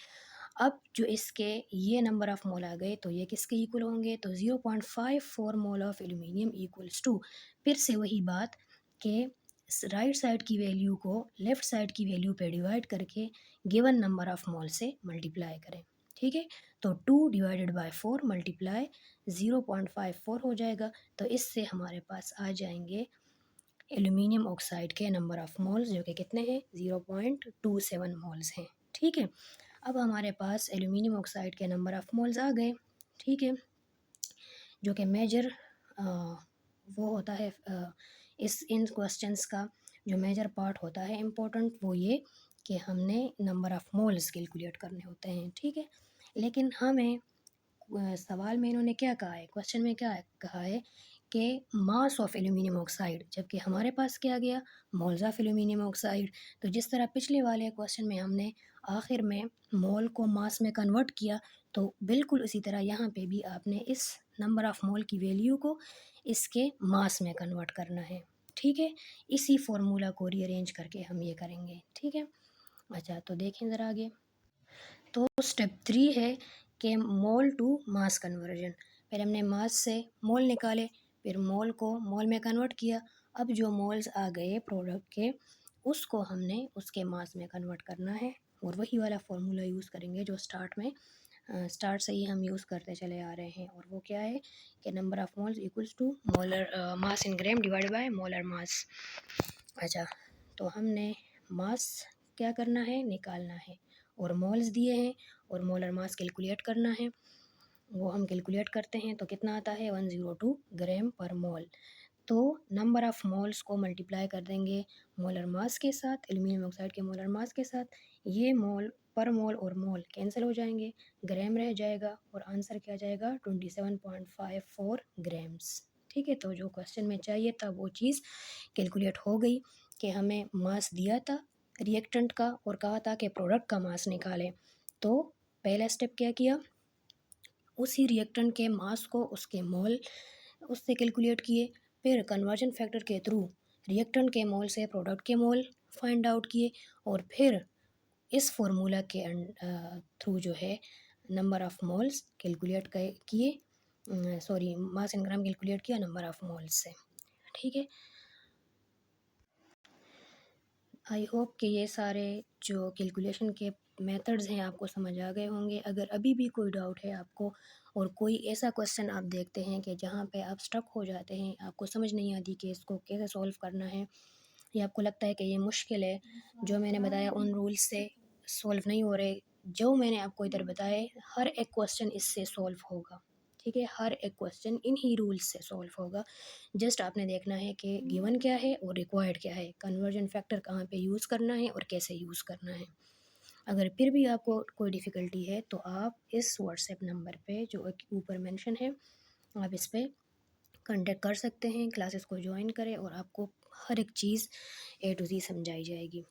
अब जो इसके ये नंबर ऑफ़ मोल आ गए तो ये किसके इक्वल होंगे, तो 0.54 मोल ऑफ़ एल्यूमीनियम इक्वल्स टू, फिर से वही बात कि राइट साइड की वैल्यू को लेफ़्ट साइड की वैल्यू पे डिवाइड करके गिवन नंबर ऑफ़ मोल से मल्टीप्लाई करें। ठीक है, तो 2 डिवाइडेड बाय 4 मल्टीप्लाई 0.54 हो जाएगा। तो इससे हमारे पास आ जाएंगे एल्यूमिनियम ऑक्साइड के नंबर ऑफ़ मोल्स, जो कि कितने हैं, 0.27 मोल्स हैं। ठीक है, अब हमारे पास एल्यूमिनियम ऑक्साइड के नंबर ऑफ़ मोल्स आ गए। ठीक है, जो कि मेजर वो होता है इस इन क्वेश्चंस का जो मेजर पार्ट होता है इम्पोर्टेंट, वो ये कि हमने नंबर ऑफ़ मोल्स कैलकुलेट करने होते हैं। ठीक है, लेकिन हमें सवाल में इन्होंने क्या कहा है, क्वेश्चन में क्या कहा है कि मास ऑफ एल्यूमिनियम ऑक्साइड, जबकि हमारे पास क्या गया, मोल्स ऑफ एल्यूमिनियम ऑक्साइड। तो जिस तरह पिछले वाले क्वेश्चन में हमने आखिर में मोल को मास में कन्वर्ट किया, तो बिल्कुल उसी तरह यहाँ पे भी आपने इस नंबर ऑफ़ मोल की वैल्यू को इसके मास में कन्वर्ट करना है। ठीक है, इसी फार्मूला को रीअरेंज करके हम ये करेंगे। ठीक है, अच्छा तो देखें ज़रा आगे। तो स्टेप 3 है कि मोल टू मास कन्वर्जन। पहले हमने मास से मोल निकाले, फिर मोल को मोल में कन्वर्ट किया। अब जो मोल्स आ गए प्रोडक्ट के, उसको हमने उसके मास में कन्वर्ट करना है, और वही वाला फार्मूला यूज़ करेंगे जो स्टार्ट से ही हम यूज़ करते चले आ रहे हैं। और वो क्या है कि number of moles equals to molar mass in gram divide by molar mass. अच्छा, तो हमने मास क्या करना है, निकालना है, और मोल्स दिए हैं और मोलर मास कैलकुलेट करना है। वो हम कैलकुलेट करते हैं तो कितना आता है, 102 ग्राम पर मोल। तो नंबर ऑफ़ मोल्स को मल्टीप्लाई कर देंगे मोलर मास के साथ, एल्यूमिनियम ऑक्साइड के मोलर मास के साथ। ये मोल पर मोल और मोल कैंसिल हो जाएंगे, ग्राम रह जाएगा, और आंसर क्या जाएगा, 27.54 ग्राम्स। ठीक है, तो जो क्वेश्चन में चाहिए था वो चीज़ कैलकुलेट हो गई कि हमें मास दिया था रिएक्टेंट का और कहा था कि प्रोडक्ट का मास निकालें। तो पहला स्टेप क्या किया, उसी रिएक्टेंट के मास को उसके मोल उससे कैलकुलेट किए, फिर कन्वर्जन फैक्टर के थ्रू रिएक्टेंट के मोल से प्रोडक्ट के मोल फाइंड आउट किए, और फिर इस फार्मूला के थ्रू जो है नंबर ऑफ़ मोल्स कैलकुलेट किए, sorry mass in gram calculate किया नंबर ऑफ़ मोल्स से। ठीक है, आई होप कि ये सारे जो कैलकुलेशन के मेथड्स हैं आपको समझ आ गए होंगे। अगर अभी भी कोई डाउट है आपको, और कोई ऐसा क्वेश्चन आप देखते हैं कि जहाँ पे आप स्टक हो जाते हैं, आपको समझ नहीं आती कि इसको कैसे सॉल्व करना है, या आपको लगता है कि ये मुश्किल है, जो मैंने बताया उन रूल्स से सॉल्व नहीं हो रहे, जो मैंने आपको इधर बताए हर एक क्वेश्चन इससे सॉल्व होगा। ठीक है, हर एक क्वेश्चन इन ही रूल्स से सॉल्व होगा। जस्ट आपने देखना है कि गिवन क्या है और रिक्वायर्ड क्या है, कन्वर्जन फैक्टर कहाँ पे यूज़ करना है और कैसे यूज़ करना है। अगर फिर भी आपको कोई डिफ़िकल्टी है तो आप इस व्हाट्सएप नंबर पे जो ऊपर मेंशन है, आप इस पे कांटेक्ट कर सकते हैं, क्लासेस को ज्वाइन करें और आपको हर एक चीज़ ए टू ज़ी समझाई जाएगी।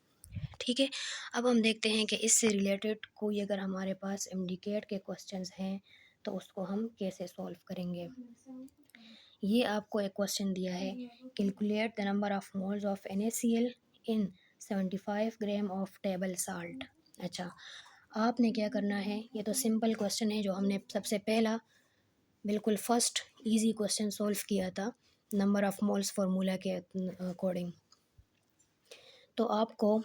ठीक है, अब हम देखते हैं कि इससे रिलेटेड कोई अगर हमारे पास एमडीकेट के क्वेश्चंस हैं तो उसको हम कैसे सॉल्व करेंगे। ये आपको एक क्वेश्चन दिया है, calculate the number of moles of NaCl in 75 gram of table salt. अच्छा, आपने क्या करना है, ये तो सिंपल क्वेश्चन है जो हमने सबसे पहला बिल्कुल फर्स्ट इजी क्वेश्चन सॉल्व किया था नंबर ऑफ मोल्स फार्मूला के अकॉर्डिंग। तो आपको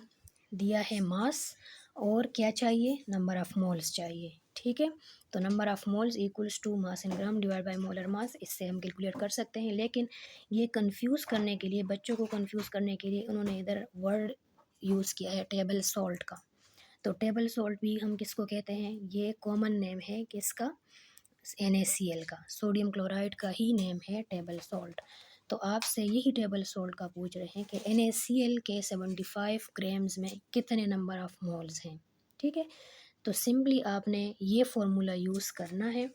दिया है मास और क्या चाहिए, नंबर ऑफ़ मोल्स चाहिए। ठीक है, तो number of moles equals to mass in gram divide by molar mass, इससे हम कैलकुलेट कर सकते हैं। लेकिन ये कंफ्यूज करने के लिए, बच्चों को कंफ्यूज करने के लिए उन्होंने इधर वर्ड यूज़ किया है टेबल सॉल्ट का। तो टेबल सॉल्ट भी हम किसको कहते हैं, ये कॉमन नेम है किसका, NaCl का, सोडियम क्लोराइड का ही नेम है टेबल सॉल्ट। तो आपसे यही टेबल सॉल्ट का पूछ रहे हैं कि NaCl के 75 ग्राम्स में कितने नंबर ऑफ़ मोल्स हैं। ठीक है, तो सिंपली आपने ये फार्मूला यूज़ करना है,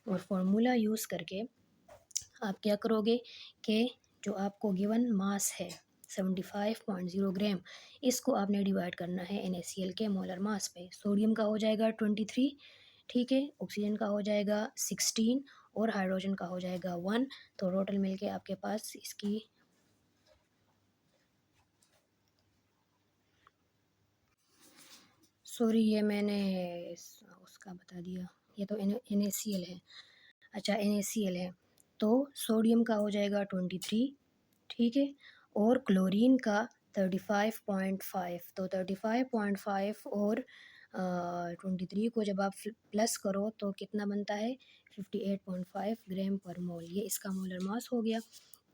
और फार्मूला यूज़ करके आप क्या करोगे कि जो आपको गिवन मास है 75.0 ग्राम, इसको आपने डिवाइड करना है NaCl के मोलर मास पे। सोडियम का हो जाएगा 23, ठीक है, ऑक्सीजन का हो जाएगा 16, और हाइड्रोजन का हो जाएगा 1। तो टोटल मिलके आपके पास इसकी सॉरी, ये मैंने उसका बता दिया, ये तो NaCl है। अच्छा, NaCl है, तो सोडियम का हो जाएगा 23, ठीक है, और क्लोरीन का 35.5। तो 35.5 और 23 को जब आप प्लस करो तो कितना बनता है, 58.5 ग्राम पर मोल। ये इसका मोलर मास हो गया।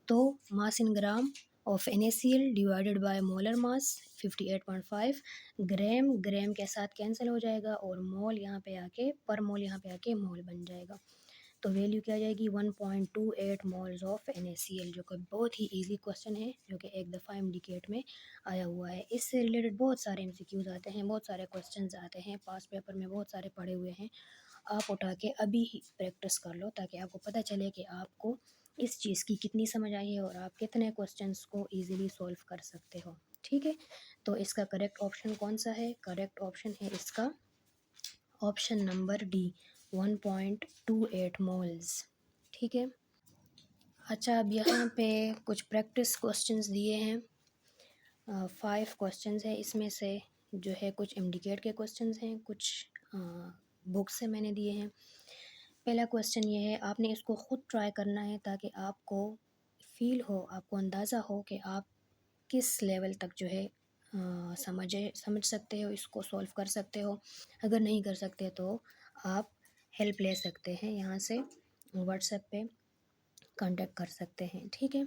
तो mass in gram of NaCl divided by molar mass 58.5 gram. Gram के साथ कैंसिल हो जाएगा और मोल यहाँ पे आके, पर मोल यहाँ पे आके मोल बन जाएगा। तो वैल्यू क्या आ जाएगी, 1.28 मोल्स ऑफ NaCl, जो कि बहुत ही इजी क्वेश्चन है, जो कि एक दफ़ा MDCAT में आया हुआ है। इससे रिलेटेड बहुत सारे MCQs आते हैं, बहुत सारे क्वेश्चंस आते हैं, पास पेपर में बहुत सारे पड़े हुए हैं। आप उठा के अभी ही प्रैक्टिस कर लो, ताकि आपको पता चले कि आपको इस चीज़ की कितनी समझ आई है और आप कितने क्वेश्चंस को ईजिली सॉल्व कर सकते हो। ठीक है, तो इसका करेक्ट ऑप्शन कौन सा है? करेक्ट ऑप्शन है इसका ऑप्शन नंबर डी, 1.28 मोल्स। ठीक है। अच्छा, अब यहाँ पे कुछ प्रैक्टिस क्वेश्चंस दिए हैं, 5 क्वेश्चंस है इसमें से, जो है कुछ MDCAT के क्वेश्चंस हैं, कुछ बुक से मैंने दिए हैं। पहला क्वेश्चन ये है, आपने इसको ख़ुद ट्राई करना है ताकि आपको फील हो, आपको अंदाज़ा हो कि आप किस लेवल तक जो है समझ सकते हो, इसको सॉल्व कर सकते हो। अगर नहीं कर सकते तो आप हेल्प ले सकते हैं, यहाँ से व्हाट्सएप पे कांटेक्ट कर सकते हैं। ठीक है।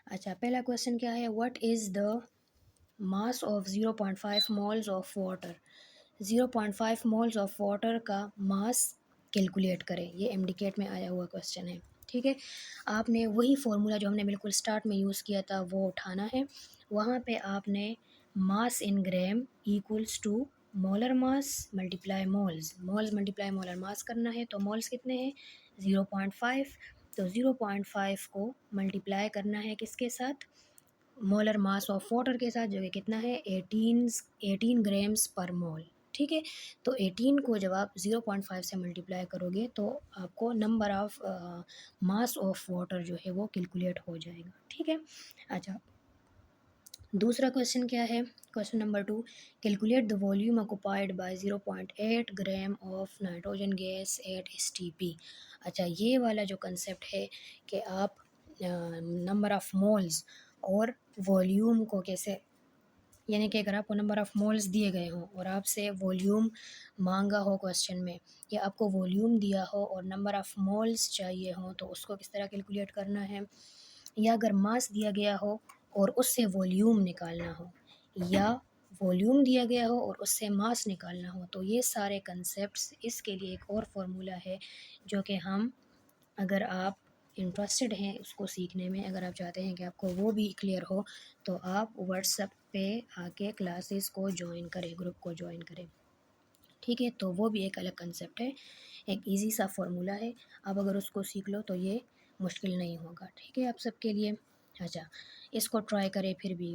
अच्छा, पहला क्वेश्चन क्या है, what is the mass of 0.5 moles of water. 0.5 moles of water का मास कैलकुलेट करें। ये MDCAT में आया हुआ क्वेश्चन है। ठीक है, आपने वही फार्मूला जो हमने बिल्कुल स्टार्ट में यूज़ किया था वो उठाना है। वहाँ पे आपने mass in gram equals to molar mass multiply moles, moles multiply molar mass करना है। तो मोल्स कितने हैं, 0.5। तो 0.5 को मल्टीप्लाई करना है किसके साथ, मोलर मास ऑफ वाटर के साथ, जो कि कितना है, 18 ग्राम्स पर मोल। ठीक है, तो 18 को जब आप 0.5 से मल्टीप्लाई करोगे तो आपको number of mass of water जो है वो कैलकुलेट हो जाएगा। ठीक है। अच्छा, दूसरा क्वेश्चन क्या है, question number 2, calculate the volume occupied by 0.8 gram of nitrogen gas at STP। अच्छा, ये वाला जो कंसेप्ट है कि आप नंबर ऑफ़ मोल्स और वॉल्यूम को कैसे, यानी कि अगर आपको नंबर ऑफ़ मोल्स दिए गए हों और आपसे वॉल्यूम मांगा हो क्वेश्चन में, या आपको वॉल्यूम दिया हो और नंबर ऑफ़ मोल्स चाहिए हो, तो उसको किस तरह कैलकुलेट करना है। या अगर मास दिया गया हो और उससे वॉल्यूम निकालना हो, या वॉल्यूम दिया गया हो और उससे मास निकालना हो, तो ये सारे कंसेप्ट्स, इसके लिए एक और फार्मूला है जो कि हम, अगर आप इंटरेस्टेड हैं उसको सीखने में, अगर आप चाहते हैं कि आपको वो भी क्लियर हो, तो आप व्हाट्सएप पे आके क्लासेस को ज्वाइन करें, ग्रुप को ज्वाइन करें। ठीक है, तो वो भी एक अलग कंसेप्ट है, एक इजी सा फार्मूला है। आप अगर उसको सीख लो तो ये मुश्किल नहीं होगा। ठीक है, आप सबके लिए। अच्छा, इसको ट्राई करें, फिर भी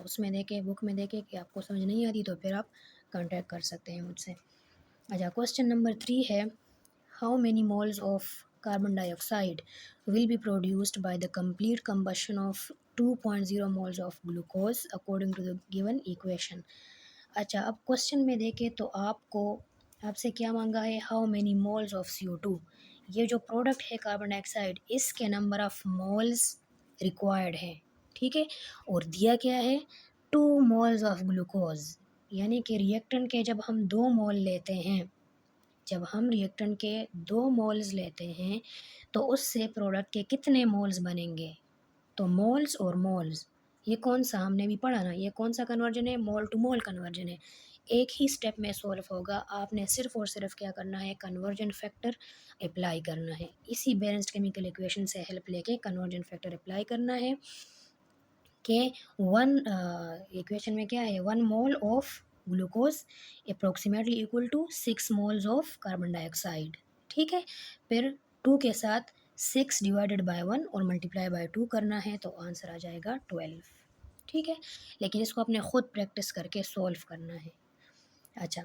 उसमें देखें, बुक में देखें कि आपको समझ नहीं आती तो फिर आप कांटेक्ट कर सकते हैं मुझसे। अच्छा, क्वेश्चन नंबर 3 है, how many moles of carbon dioxide will be produced by the complete combustion of 2.0 moles of glucose according to the given equation। अच्छा, अब क्वेश्चन में देखें तो आपसे क्या मांगा है, how many moles of CO2। ये जो प्रोडक्ट है कार्बन डाइऑक्साइड, इसके नंबर ऑफ मोल्स रिक्वायर्ड है। ठीक है, और दिया क्या है, 2 मोल्स ऑफ ग्लूकोज, यानी कि रिएक्टेंट के जब हम 2 मोल लेते हैं, जब हम रिएक्टेंट के 2 मोल्स लेते हैं तो उससे प्रोडक्ट के कितने मोल्स बनेंगे। तो मोल्स और मोल्स, ये कौन सा हमने भी पढ़ा ना, ये कौन सा कन्वर्जन है, मोल टू मोल कन्वर्जन है। एक ही स्टेप में सॉल्व होगा, आपने सिर्फ और सिर्फ क्या करना है, कन्वर्जन फैक्टर अप्लाई करना है। इसी बैलेंस्ड केमिकल इक्वेशन से हेल्प लेके कन्वर्जन फैक्टर अप्लाई करना है कि इक्वेशन में क्या है, 1 mole of glucose approximately equal to 6 moles of carbon dioxide. ठीक है, फिर 2 के साथ 6 डिवाइडेड बाय 1 और मल्टीप्लाई बाय 2 करना है, तो आंसर आ जाएगा 12। ठीक है, लेकिन इसको आपने ख़ुद प्रैक्टिस करके सॉल्व करना है। अच्छा,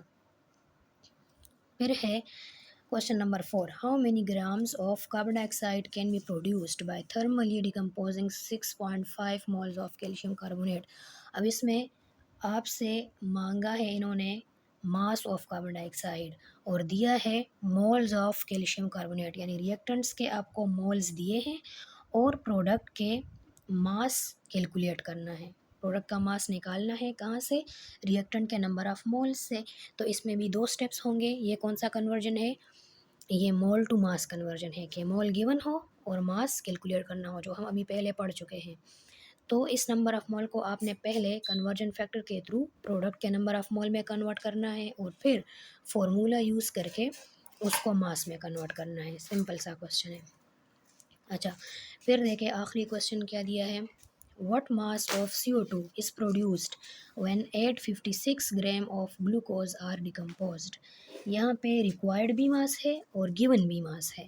फिर है question number 4, how many grams of carbon dioxide can be produced by thermally decomposing 6.5 moles of calcium carbonate. अब इसमें आपसे मांगा है इन्होंने मास ऑफ कार्बन डाइऑक्साइड और दिया है मोल्स ऑफ कैल्शियम कार्बोनेट, यानी रिएक्टेंट्स के आपको मोल्स दिए हैं और प्रोडक्ट के मास कैलकुलेट करना है। प्रोडक्ट का मास निकालना है कहाँ से, रिएक्टेंट के नंबर ऑफ मोल्स से। तो इसमें भी 2 स्टेप्स होंगे। ये कौन सा कन्वर्जन है, ये मोल टू मास कन्वर्जन है कि मोल गिवन हो और मास कैलकुलेट करना हो, जो हम अभी पहले पढ़ चुके हैं। तो इस नंबर ऑफ़ मोल को आपने पहले कन्वर्जन फैक्टर के थ्रू प्रोडक्ट के नंबर ऑफ़ मोल में कन्वर्ट करना है और फिर फॉर्मूला यूज़ करके उसको मास में कन्वर्ट करना है। सिंपल सा क्वेश्चन है। अच्छा, फिर देखिए आखिरी क्वेश्चन क्या दिया है, what mass of CO2 is produced when 856 gram of glucose are decomposed. यहाँ पे रिक्वायर्ड भी मास है और गिवन भी मास है,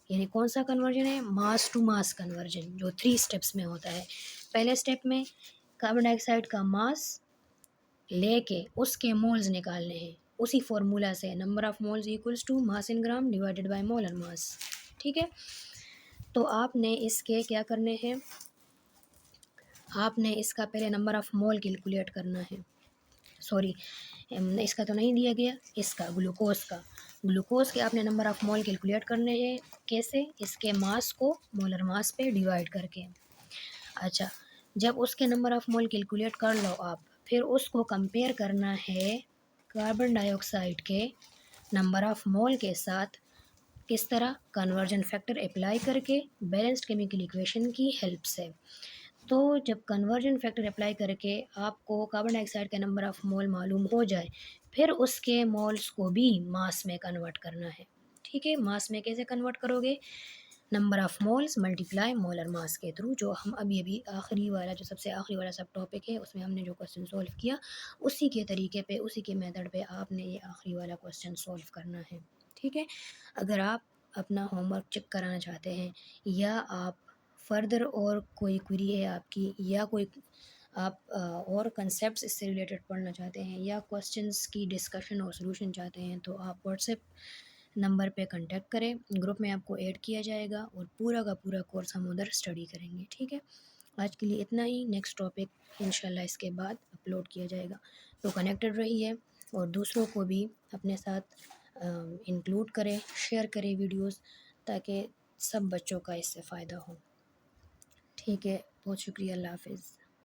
यानी कौन सा कन्वर्जन है, मास टू मास कन्वर्जन, जो 3 स्टेप्स में होता है। पहले स्टेप में कार्बन डाइऑक्साइड का मास लेके उसके मोल्स निकालने हैं, उसी फॉर्मूला से number of moles equals to mass in gram divided by molar mass. ठीक है, तो आपने इसके क्या करने हैं, आपने इसका पहले नंबर ऑफ़ मोल कैलकुलेट करना है। सॉरी, इसका तो नहीं दिया गया, इसका ग्लूकोज़ के आपने नंबर ऑफ़ मोल कैलकुलेट करने हैं। कैसे, इसके मास को मोलर मास पे डिवाइड करके। अच्छा, जब उसके नंबर ऑफ़ मोल कैलकुलेट कर लो आप, फिर उसको कंपेयर करना है कार्बन डाइऑक्साइड के नंबर ऑफ़ मोल के साथ। किस तरह, कन्वर्जन फैक्टर अप्लाई करके बैलेंस्ड केमिकल इक्वेशन की हेल्प से। तो जब कन्वर्जन फैक्टर अप्लाई करके आपको कार्बन डाइऑक्साइड का नंबर ऑफ़ मोल मालूम हो जाए, फिर उसके मोल्स को भी मास में कन्वर्ट करना है। ठीक है, मास में कैसे कन्वर्ट करोगे, number of moles multiply molar मास के थ्रू, जो हम अभी अभी आखिरी वाला, जो सबसे आखिरी वाला सब टॉपिक है उसमें हमने जो क्वेश्चन सॉल्व किया, उसी के तरीके पे, उसी के मेथड पे आपने ये आखिरी वाला क्वेश्चन सॉल्व करना है। ठीक है, अगर आप अपना होमवर्क चेक कराना चाहते हैं या आप फर्दर और कोई क्वेरी है आपकी, या कोई आप और कंसेप्ट्स इससे रिलेटेड पढ़ना चाहते हैं, या क्वेश्चंस की डिस्कशन और सॉल्यूशन चाहते हैं, तो आप व्हाट्सएप नंबर पे कांटेक्ट करें। ग्रुप में आपको ऐड किया जाएगा और पूरा का पूरा कोर्स हम उधर स्टडी करेंगे। ठीक है, आज के लिए इतना ही। नेक्स्ट टॉपिक इंशाल्लाह इसके बाद अपलोड किया जाएगा। तो कनेक्टेड रहिए और दूसरों को भी अपने साथ इंक्लूड करें, शेयर करें वीडियोस, ताकि सब बच्चों का इससे फ़ायदा हो। ठीक है, बहुत शुक्रिया, अल्लाह हाफ़िज़।